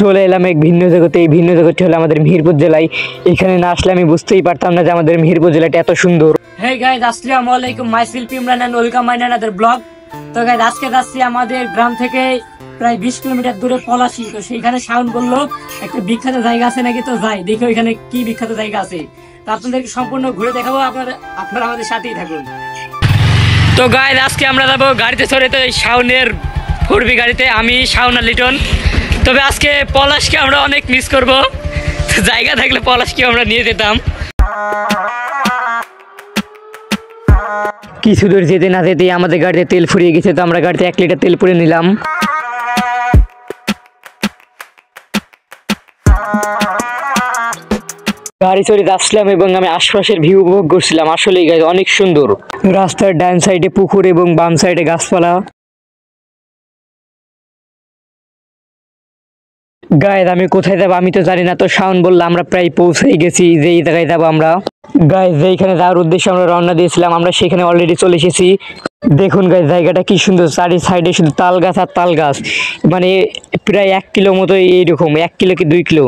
চলে এলাম এক ভিন্ন জগতে। এই ভিন্ন জগৎটি হলো আমাদের মেহেরপুর জেলায়। এখানে না আসলে আমি বুঝতেই পারতাম না যে আমাদের মেহেরপুর জেলাটা এত সুন্দর। হেই গাইস, আসসালামু আলাইকুম। Myself Imran and welcome my another blog. তো গাইস, আজকে যাচ্ছি আমাদের গ্রাম থেকে প্রায় 20 কিলোমিটার দূরে পলাশী। তো সেইখানে শাওন বললো একটা বিখ্যাত জায়গা আছে নাকি, তো যাই দেখি ওইখানে কি বিখ্যাত জায়গা আছে। তো আপনাদেরকে সম্পূর্ণ ঘুরে দেখাবো, আপনারা আমাদের সাথেই থাকুন। তো গাইস, আজকে আমরা যাবো গাড়িতে চড়ে। তো এই শাওনের ফুরবি গাড়িতে, আমি শাওন আর লিটন। তবে আজকে পলাশকে আমরা অনেক মিস করবো। জায়গা থাকলে পলাশকে আমরা নিয়ে যেতাম। কিছু দূর যেতে না যেতেই আমাদের গাড়িতে তেল ফুরিয়ে গেছে। তো আমরা গাড়িতে 1 লিটার তেল পুরে নিলাম। গাড়ি চড়ে যাচ্ছিলাম এবং আমি আশপাশের ভিউ উপভোগ করছিলাম। আসলেই গাইস অনেক সুন্দর। রাস্তার ডান সাইডে পুকুর এবং বাম সাইডে গাছপালা। গাইস আমি কোথায় যাবো আমি তো জানি না। তো শাওন বললো আমরা প্রায় পৌঁছেই গেছি, যেই জায়গায় যাবো আমরা। গাইস যেখানে যাওয়ার উদ্দেশ্যে আমরা রওনা দিয়েছিলাম, আমরা সেখানে অলরেডি চলে এসেছি। দেখুন গাইস জায়গাটা কি সুন্দর, চারি সাইডে শুধু তাল গাছ আর তাল গাছ। মানে প্রায় 1 কিলো মতো, এইরকম 1 কিলো কি 2 কিলো।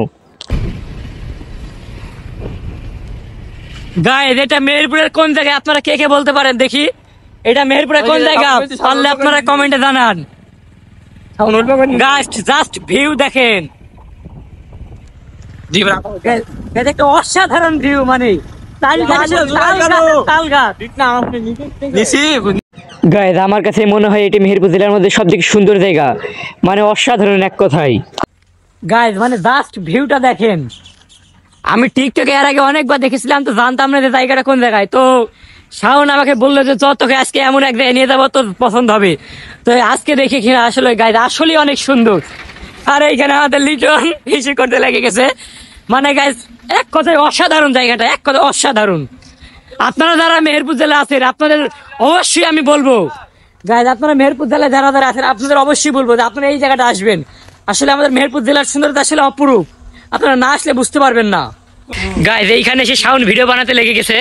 গাইস এটা মেহেরপুরের কোন জায়গায় আপনারা কে কে বলতে পারেন দেখি? এটা মেহেরপুরের কোন জায়গা পারলে আপনারা কমেন্টে জানান। গাইস জাস্ট ভিউ দেখেন, একটা অসাধারণ ভিউ। মানে গাইস আমার কাছে মনে হয় এটি মেহেরপুর জেলার মধ্যে সবথেকে সুন্দর জায়গা, মানে অসাধারণ এক কথায়। গাইস মানে জাস্ট ভিউটা দেখেন। আমি টিকটকে এর আগে অনেকবার দেখেছিলাম, তো জানতাম না যে জায়গাটা কোন জায়গায়। তো শাওন আমাকে বললো যে তোকে আজকে এমন এক জায়গায় নিয়ে যাবো, তোর পছন্দ হবে। তো আজকে দেখে কিনা আসলে গাইস আসলে অনেক সুন্দর। আর এইখানে আমাদের লিটন হিসু করতে লেগে গেছে। মানে গাইস এক কথায় অসাধারণ জায়গাটা, এক কথায় অসাধারণ। আপনারা যারা মেহেরপুর জেলা আছেন আপনাদের অবশ্যই আমি বলবো, গাইস আপনারা মেহেরপুর জেলায় যারা যারা আছেন আপনাদের অবশ্যই বলবো যে আপনারা এই জায়গাটা আসবেন। আসলে আমাদের মেহেরপুর জেলার সুন্দরতা আসলে অপরূপ, আপনারা না আসলে বুঝতে পারবেন না। গাইস এইখানে এসে শাওন ভিডিও বানাতে লেগে গেছে।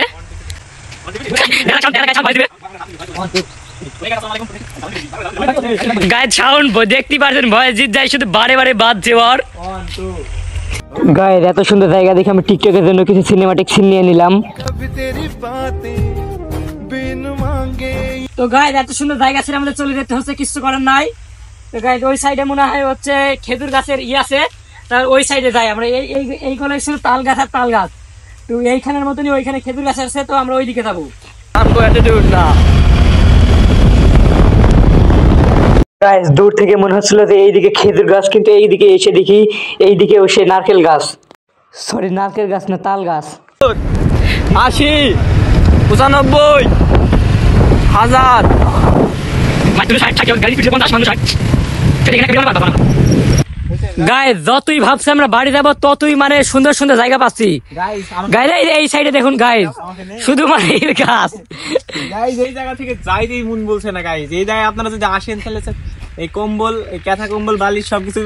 গাইস শাওন দেখতে পারছেন ভয়েস জিত যায়, শুধু বারে বারে বাদ যাওয়ার। গাইস এত সুন্দর জায়গা দেখে আমি টিকটকের জন্য কিছু সিনেমাটিক সিন নিয়ে নিলাম। তো গাইস এত সুন্দর জায়গা ছিল, আমাদের চলে যেতে হচ্ছে, কিছু করার নাই। তো গাইস ওই সাইডে মনে হয় হচ্ছে খেজুর গাছের আছে, তার ওই সাইডে যাই আমরা। এই গলায় ছিল তাল গাছ আর তাল গাছ। তো এইখানের মতনই ওইখানে খেজুর গাছ আছে, তো আমরা ওইদিকে যাবো। গাইস দূর থেকে মনে হচ্ছিল যে এইদিকে খেজুর গাছ, কিন্তু এইদিকে এসে দেখি এইদিকে সে নারকেল গাছ। সরি নারকেল গাছ না, তাল গাছ। 80, 95, 1000 গাইস যতই ভাবছি আমরা বাড়ি যাবো ততই মানে সুন্দর সুন্দর জায়গা পাচ্ছি। গাইস এই সাইডে দেখুন গাইস, শুধু মানে গাছ। গাইস এই জায়গা থেকে যাইতেই মন বলছে না। গাইস এই জায়গায় আপনারা যদি আসেন তাহলে এই কম্বল, এই কাঁথা কম্বল বালিশ সবকিছু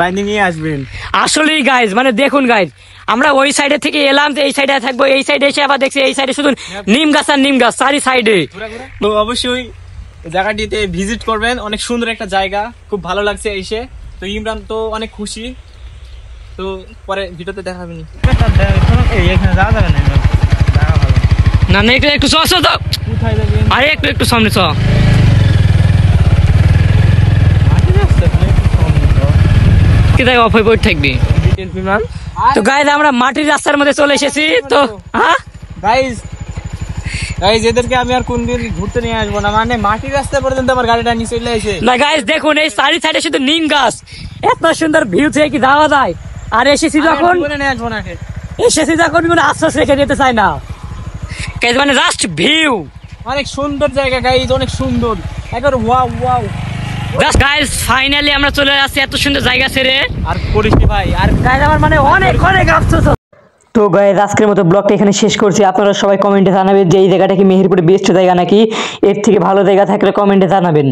বাইরে নিয়ে আসবেন। আসলেই গাইস মানে দেখুন গাইস, আমরা ওই সাইডে থেকে এলাম যে এই সাইডে থাকবো, এই সাইডে এসে আবার দেখছি এই সাইডে শুধু নিম গাছ আর নিম গাছ চারি সাইডে। তো অবশ্যই জায়গাটিতে ভিজিট করবেন, অনেক সুন্দর একটা জায়গা, খুব ভালো লাগছে এসে। তো ইমরান তো অনেক খুশি। তো পরে ভিডিওতে দেখাবেন। না না একটু একটু চল চল, কোথায় যাবেন? আরে একটু সামনে চল। অফ হয়ে পড়ে থাকবি। তো গাইস আমরা মাটির রাস্তার মধ্যে চলে এসেছি। তো গাইস গাইস এদেরকে আমি আর কোনদিন ঘুরতে নিয়ে আসবো না, মানে মাটির রাস্তা পর্যন্ত আমার গাড়িটা নিয়ে চলে এসে। না গাইস দেখুন এই চারি সাইডে শুধু নিম গাছ, এত সুন্দর ভিউ থেকে কি যাওয়া যায়? আর এসেছি যখন কোনো আশ্বাস রেখে যেতে চাই না। গাইস মানে জাস্ট ভিউ, অনেক সুন্দর জায়গা গাইস, অনেক সুন্দর একবার ওয়াও ওয়াও। গাইস ফাইনালি আমরা চলে আসছি এত সুন্দর জায়গা ছেড়ে। আর করিস ভাই, আর গাইস আমার মানে অনেক অনেক আফসোস। তো গাইস আজকের মতো ব্লগটা এখানে শেষ করছি। আপনারা সবাই কমেন্টে জানাবেন যে এই জায়গাটা কি মেহেরপুরের বেস্ট জায়গা নাকি এর থেকে ভালো জায়গা থাকলে কমেন্টে জানাবেন।